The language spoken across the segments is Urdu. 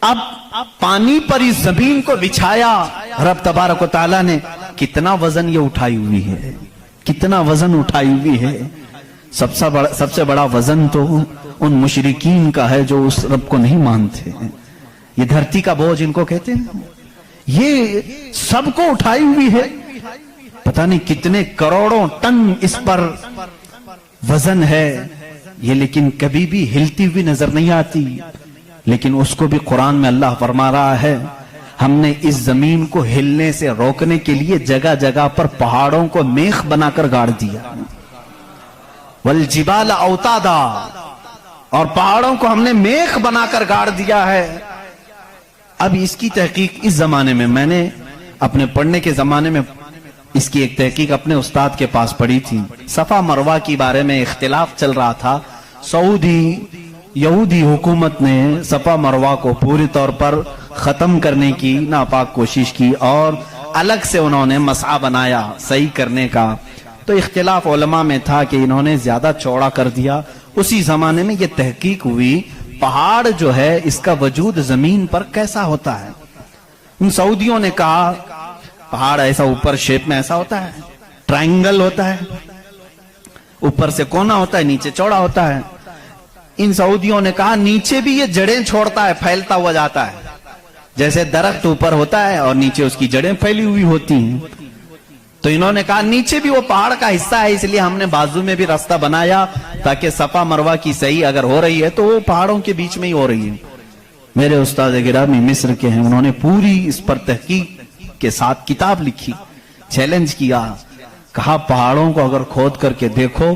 اب پانی پر اس زمین کو بچھایا رب تبارک و تعالیٰ نے، کتنا وزن یہ اٹھائی ہوئی ہے، کتنا وزن اٹھائی ہوئی ہے۔ سب سے بڑا وزن تو ان مشرکین کا ہے جو اس رب کو نہیں مانتے ہیں۔ یہ دھرتی کا بوجھ ان کو کہتے ہیں، یہ سب کو اٹھائی ہوئی ہے، پتہ نہیں کتنے کروڑوں ٹن اس پر وزن ہے یہ، لیکن کبھی بھی ہلتی ہوئی نظر نہیں آتی۔ لیکن اس کو بھی قرآن میں اللہ فرما رہا ہے، ہم نے اس زمین کو ہلنے سے روکنے کے لیے جگہ جگہ پر پہاڑوں کو میخ بنا کر گاڑ دیا، والجبال اوتادا، اور پہاڑوں کو ہم نے میخ بنا کر گاڑ دیا ہے۔ اب اس کی تحقیق اس زمانے میں نے اپنے پڑھنے کے زمانے میں اس کی ایک تحقیق اپنے استاد کے پاس پڑھی تھی۔ صفا مروہ کی بارے میں اختلاف چل رہا تھا، سعودی یہودی حکومت نے صفا مروہ کو پوری طور پر ختم کرنے کی ناپاک کوشش کی اور الگ سے انہوں نے مسعی بنایا صحیح کرنے کا، تو اختلاف علماء میں تھا کہ انہوں نے زیادہ چوڑا کر دیا۔ اسی زمانے میں یہ تحقیق ہوئی، پہاڑ جو ہے اس کا وجود زمین پر کیسا ہوتا ہے۔ ان سعودیوں نے کہا پہاڑ ایسا اوپر شیپ میں ایسا ہوتا ہے، ٹرائنگل ہوتا ہے، اوپر سے کونا ہوتا ہے، نیچے چوڑا ہوتا ہے۔ ان سعودیوں نے کہا نیچے بھی یہ جڑیں چھوڑتا ہے، پھیلتا ہوا جاتا ہے، جیسے درخت اوپر ہوتا ہے اور نیچے اس کی جڑیں پھیلی ہوئی ہوتی ہیں۔ تو انہوں نے کہا نیچے بھی وہ پہاڑ کا حصہ ہے، اس لیے ہم نے بازو میں بھی راستہ بنایا تاکہ صفا مروہ کی صحیح اگر ہو رہی ہے تو وہ پہاڑوں کے بیچ میں ہی ہو رہی ہے۔ میرے استاد گرامی مصر کے ہیں، انہوں نے پوری اس پر تحقیق کے ساتھ کتاب لکھی، چیلنج کیا، کہا پہاڑوں کو اگر کھود کر کے دیکھو،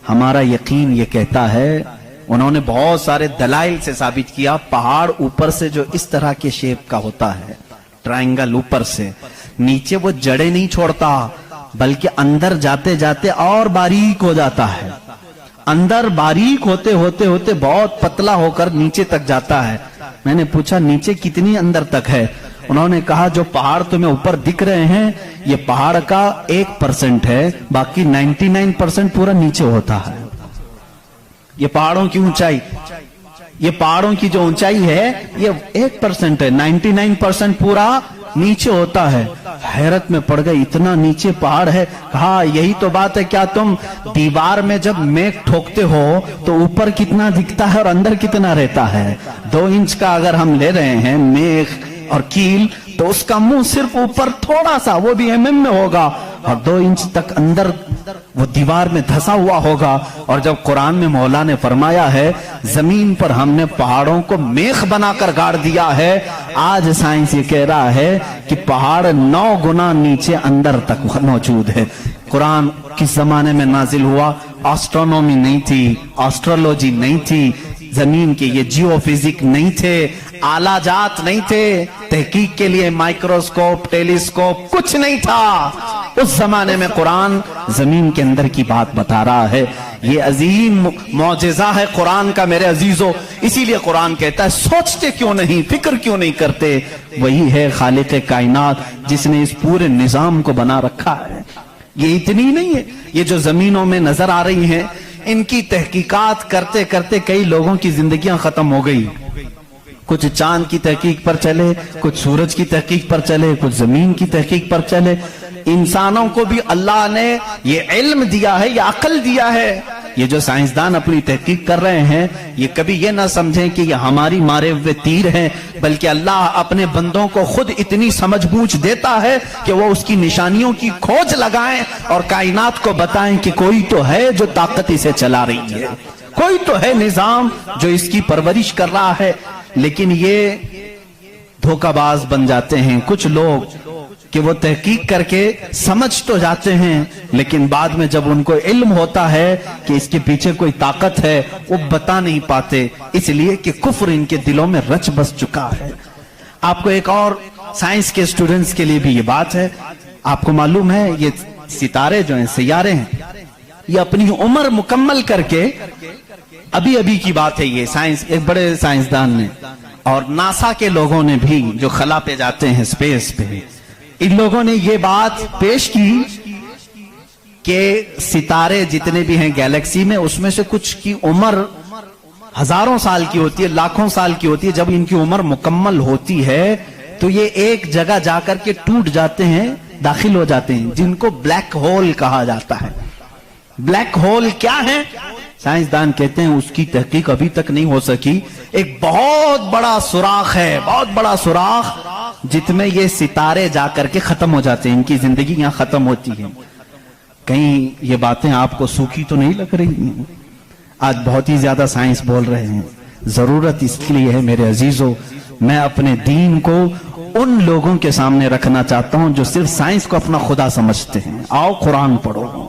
ہمارا یقین یہ کہتا ہے، انہوں نے بہت سارے دلائل سے ثابت کیا، پہاڑ اوپر سے جو اس طرح کے شیپ کا ہوتا ہے، ٹرائنگل اوپر سے، نیچے وہ جڑیں نہیں چھوڑتا بلکہ اندر جاتے جاتے اور باریک ہو جاتا ہے، اندر باریک ہوتے ہوتے ہوتے بہت پتلا ہو کر نیچے تک جاتا ہے۔ میں نے پوچھا نیچے کتنی اندر تک ہے؟ انہوں نے کہا جو پہاڑ تمہیں اوپر دکھ رہے ہیں یہ پہاڑ کا 1% ہے، باقی 99% پورا نیچے ہوتا ہے۔ یہ پہاڑوں کی اونچائی، یہ پہاڑوں کی جو اونچائی ہے یہ 1% ہے، 99% پورا نیچے ہوتا ہے۔ حیرت میں پڑ گئی، اتنا نیچے پہاڑ ہے؟ کہا یہی تو بات ہے، کیا تم دیوار میں جب میخ ٹھوکتے ہو تو اوپر کتنا دکھتا ہے اور اندر کتنا رہتا ہے؟ 2 انچ کا اگر ہم لے رہے ہیں میخ اور کیل تو اس کا منہ صرف اوپر تھوڑا سا، وہ بھی mm میں ہوگا، اور 2 انچ تک اندر وہ دیوار میں دھسا ہوا ہوگا۔ اور جب قرآن میں مولا نے فرمایا ہے زمین پر ہم نے پہاڑوں کو میخ بنا کر گاڑ دیا ہے، آج سائنس یہ کہہ رہا ہے کہ پہاڑ 9 گنا نیچے اندر تک موجود ہے۔ قرآن کس زمانے میں نازل ہوا؟ آسٹرونومی نہیں تھی، آسٹرولوجی نہیں تھی، زمین کے یہ جیو فزک نہیں تھے، آلہ جات نہیں تھے، تحقیق کے لیے مائکروسکوپ، ٹیلیسکوپ کچھ نہیں تھا۔ اس زمانے میں قرآن زمین کے اندر کی بات بتا رہا ہے۔ یہ عظیم معجزہ ہے قرآن کا میرے عزیزو، اسی لیے قرآن کہتا ہے سوچتے کیوں نہیں، فکر کیوں نہیں کرتے؟ وہی ہے خالق کائنات جس نے اس پورے نظام کو بنا رکھا ہے۔ یہ اتنی نہیں ہے، یہ جو زمینوں میں نظر آ رہی ہیں ان کی تحقیقات کرتے کرتے کئی لوگوں کی زندگیاں ختم ہو گئی۔ کچھ چاند کی تحقیق پر چلے، کچھ سورج کی تحقیق پر چلے، کچھ زمین کی تحقیق پر چلے۔ انسانوں کو بھی اللہ نے یہ علم دیا ہے، یہ عقل دیا ہے۔ یہ جو سائنسدان اپنی تحقیق کر رہے ہیں یہ کبھی یہ نہ سمجھیں کہ یہ ہماری مارے ہوئے تیر ہیں، بلکہ اللہ اپنے بندوں کو خود اتنی سمجھ بوجھ دیتا ہے کہ وہ اس کی نشانیوں کی کھوج لگائیں اور کائنات کو بتائیں کہ کوئی تو ہے جو طاقت اسے چلا رہی ہے، کوئی تو ہے نظام جو اس کی پرورش کر رہا ہے۔ لیکن یہ دھوکہ باز بن جاتے ہیں کچھ لوگ کہ وہ تحقیق کر کے سمجھ تو جاتے ہیں لیکن بعد میں جب ان کو علم ہوتا ہے کہ اس کے پیچھے کوئی طاقت ہے وہ بتا نہیں پاتے، اس لیے کہ کفر ان کے دلوں میں رچ بس چکا ہے۔ آپ کو ایک اور سائنس کے اسٹوڈنٹس کے لیے بھی یہ بات ہے، آپ کو معلوم ہے یہ ستارے جو ہیں، سیارے ہیں، یہ اپنی عمر مکمل کر کے، ابھی کی بات ہے، یہ سائنس ایک بڑے سائنسدان نے اور ناسا کے لوگوں نے بھی جو خلا پہ جاتے ہیں، اسپیس پہ، ان لوگوں نے یہ بات پیش کی کہ ستارے جتنے بھی ہیں گیلیکسی میں اس میں سے کچھ کی عمر ہزاروں سال کی ہوتی ہے، لاکھوں سال کی ہوتی ہے. جب ان کی عمر مکمل ہوتی ہے تو یہ ایک جگہ جا کر کے ٹوٹ جاتے ہیں، داخل ہو جاتے ہیں، جن کو بلیک ہول کہا جاتا ہے. بلیک ہول کیا ہے؟ سائنسدان کہتے ہیں اس کی تحقیق ابھی تک نہیں ہو سکی. ایک بہت بڑا سوراخ ہے، بہت بڑا سوراخ، جت میں یہ ستارے جا کر کے ختم ہو جاتے ہیں، ان کی زندگی یہاں ختم ہوتی ہے. کہیں یہ باتیں آپ کو سوکھی تو نہیں لگ رہی ہیں؟ آج بہت ہی زیادہ سائنس بول رہے ہیں. ضرورت اس لیے ہے میرے عزیزو، میں اپنے دین کو ان لوگوں کے سامنے رکھنا چاہتا ہوں جو صرف سائنس کو اپنا خدا سمجھتے ہیں. آؤ قرآن پڑھو.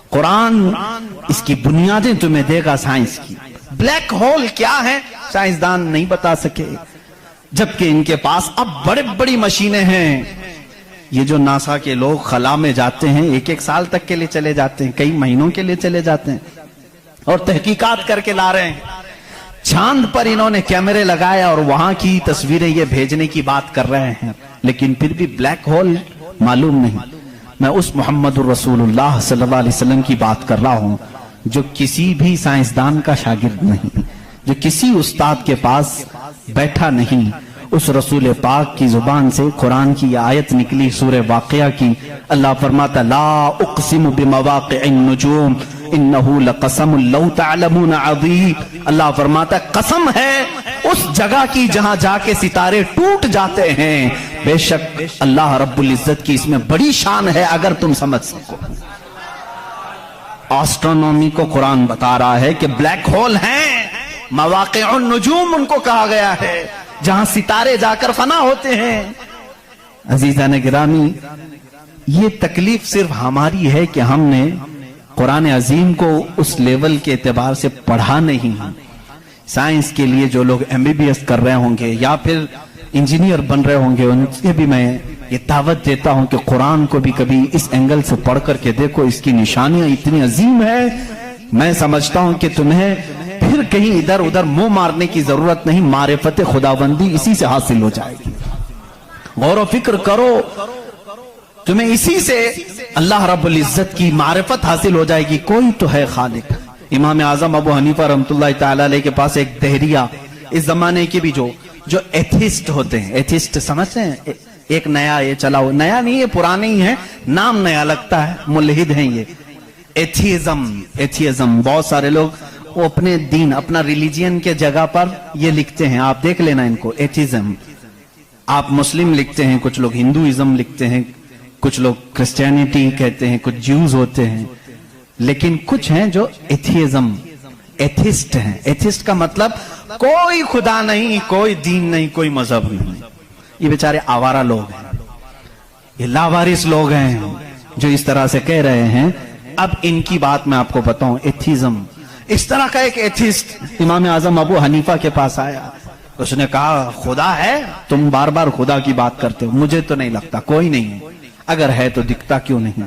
قرآن اس کی بنیادیں تمہیں دے گا سائنس کی. بلیک ہول کیا ہے سائنسدان نہیں بتا سکے، جبکہ ان کے پاس اب بڑے بڑی مشینیں ہیں. یہ جو ناسا کے لوگ خلا میں جاتے ہیں، ایک ایک سال تک کے لیے چلے جاتے ہیں، کئی مہینوں کے لیے چلے جاتے ہیں اور تحقیقات کر کے لا رہے ہیں. چاند پر انہوں نے کیمرے لگائے اور وہاں کی تصویریں یہ بھیجنے کی بات کر رہے ہیں، لیکن پھر بھی بلیک ہول معلوم نہیں. میں اس محمد الرسول اللہ صلی اللہ علیہ وسلم کی بات کر رہا ہوں جو کسی بھی سائنسدان کا شاگرد نہیں، جو کسی استاد کے پاس بیٹھا نہیں. اس رسول پاک کی زبان سے قرآن کی یہ آیت نکلی سورہ واقعہ کی. اللہ فرماتا لا اقسم بمواقع النجوم انہو لقسم لو تعلمون عظیم. اللہ فرماتا قسم ہے اس جگہ کی جہاں جا کے ستارے ٹوٹ جاتے ہیں، بے شک اللہ رب العزت کی اس میں بڑی شان ہے اگر تم سمجھ سکو. آسٹرونومی کو قرآن بتا رہا ہے کہ بلیک ہول ہیں، مواقع النجوم ان کو کہا گیا ہے، جہاں ستارے جا کر فنا ہوتے ہیں. عزیزان گرامی، یہ تکلیف صرف ہماری ہے کہ ہم نے قرآن عظیم کو اس لیول کے اعتبار سے پڑھا نہیں. سائنس کے لیے جو لوگ MBBS کر رہے ہوں گے یا پھر انجینئر بن رہے ہوں گے، ان سے بھی میں یہ دعوت دیتا ہوں کہ قرآن کو بھی کبھی اس اینگل سے پڑھ کر کے دیکھو. اس کی نشانیاں اتنی عظیم ہے. میں سمجھتا ہوں کہ تمہیں پھر کہیں ادھر ادھر منہ مارنے کی ضرورت نہیں. معرفت خداوندی اسی سے حاصل ہو جائے گی. غور و فکر کرو، تمہیں اسی سے اللہ رب العزت کی معرفت حاصل ہو جائے گی. کوئی تو ہے خالق. امام اعظم ابو حنیفہ رحمۃ اللہ تعالی علیہ کے پاس ایک دہریہ، اس زمانے کے بھی جو ایتھسٹ ہوتے ہیں، ایتھسٹ سمجھتے ہیں، ایک نیا یہ چلا ہو، نیا نہیں ہے پرانے ہی ہے، نام نیا لگتا ہے، ملحد ہیں یہ. ایتھیزم بہت سارے لوگ وہ اپنے دین اپنا ریلیجین کے جگہ پر یہ لکھتے ہیں، آپ دیکھ لینا ان کو. ایتھیزم آپ مسلم لکھتے ہیں، کچھ لوگ ہندوازم لکھتے ہیں، کچھ لوگ کرسچینٹی کہتے ہیں، کچھ جیوز ہوتے ہیں، لیکن کچھ ہیں جو ایتھیزم ایتھسٹ ہیں. ایتھسٹ کا مطلب کوئی خدا نہیں، کوئی دین نہیں، کوئی مذہب نہیں. یہ بیچارے آوارہ لوگ ہیں، یہ لاوارث لوگ ہیں جو اس طرح سے کہہ رہے ہیں. اب ان کی بات میں آپ کو بتاؤں. ایتھیزم اس طرح کا ایک ایتھسٹ امام اعظم ابو حنیفہ کے پاس آیا. اس نے کہا خدا ہے؟ تم بار بار خدا کی بات کرتے ہو، مجھے تو نہیں لگتا کوئی نہیں ہے. اگر ہے تو دکھتا کیوں نہیں؟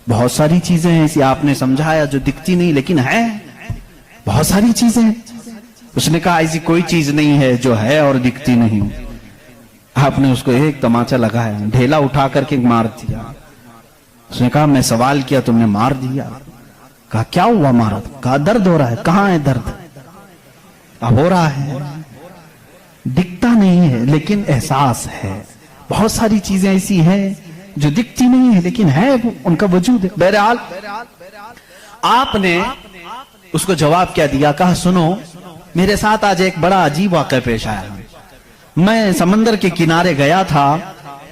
بہت ساری چیزیں ہیں ایسی آپ نے سمجھایا جو دکھتی نہیں لیکن ہے، بہت ساری چیزیں. اس نے کہا ایسی کوئی چیز نہیں ہے جو ہے اور دکھتی نہیں. آپ نے اس کو ایک تماچا لگایا، ڈھیلا اٹھا کر کے مار دیا. اس نے کہا میں سوال کیا تم نے مار دیا. کہا کیا ہوا مارا؟ کہا درد ہو رہا ہے. کہاں ہے درد؟ اب ہو رہا ہے، دکھتا نہیں ہے لیکن احساس ہے. بہت ساری چیزیں ایسی ہیں جو دکھتی نہیں ہے لیکن ہے، ان کا وجود ہے. بہرحال آپ نے اس کو جواب کیا دیا؟ کہا سنو، میرے ساتھ آج ایک بڑا عجیب واقعہ پیش آیا. میں سمندر کے کنارے گیا تھا،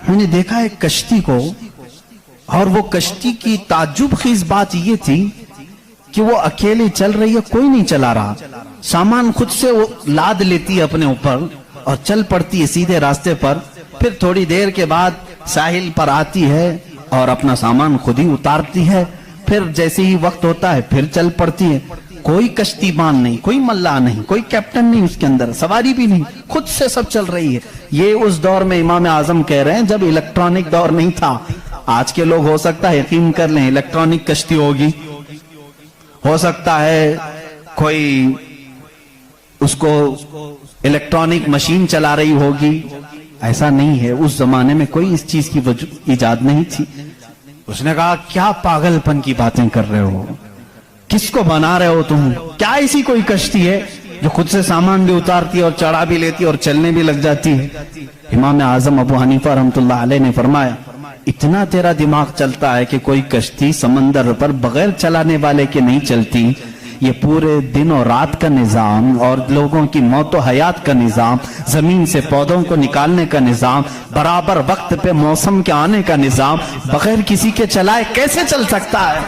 میں نے دیکھا ایک کشتی کو، اور وہ کشتی کی تعجب خیز بات یہ تھی کہ وہ اکیلے چل رہی ہے، کوئی نہیں چلا رہا. سامان خود سے وہ لاد لیتی ہے اپنے اوپر اور چل پڑتی ہے سیدھے راستے پر. پھر تھوڑی دیر کے بعد ساحل پر آتی ہے اور اپنا سامان خود ہی اتارتی ہے. پھر جیسے ہی وقت ہوتا ہے پھر چل پڑتی ہے. کوئی کشتی بان نہیں، کوئی ملا نہیں، کوئی کیپٹن نہیں اس کے اندر، سواری بھی نہیں، خود سے سب چل رہی ہے. یہ اس دور میں امام اعظم کہہ رہے ہیں جب الیکٹرانک دور نہیں تھا. آج کے لوگ ہو سکتا ہے یقین کر لیں الیکٹرانک کشتی ہوگی، ہو سکتا ہے کوئی اس کو الیکٹرانک مشین چلا رہی ہوگی. ایسا نہیں ہے، اس زمانے میں کوئی اس چیز کی ایجاد نہیں تھی. اس نے کہا کیا پاگل پن کی باتیں کر رہے ہو، کس کو بنا رہے ہو تم؟ کیا ایسی کوئی کشتی ہے؟ جو خود سے سامان بھی اتارتی ہے اور چڑھا بھی لیتی ہے اور چلنے بھی لگ جاتی ہے. امام اعظم ابو حنیفہ رحمۃ اللہ علیہ نے فرمایا اتنا تیرا دماغ چلتا ہے کہ کوئی کشتی سمندر پر بغیر چلانے والے کے نہیں چلتی. یہ پورے دن اور رات کا نظام اور لوگوں کی موت و حیات کا نظام، زمین سے پودوں کو نکالنے کا نظام، برابر وقت پہ موسم کے آنے کا نظام بغیر کسی کے چلائے کیسے چل سکتا ہے؟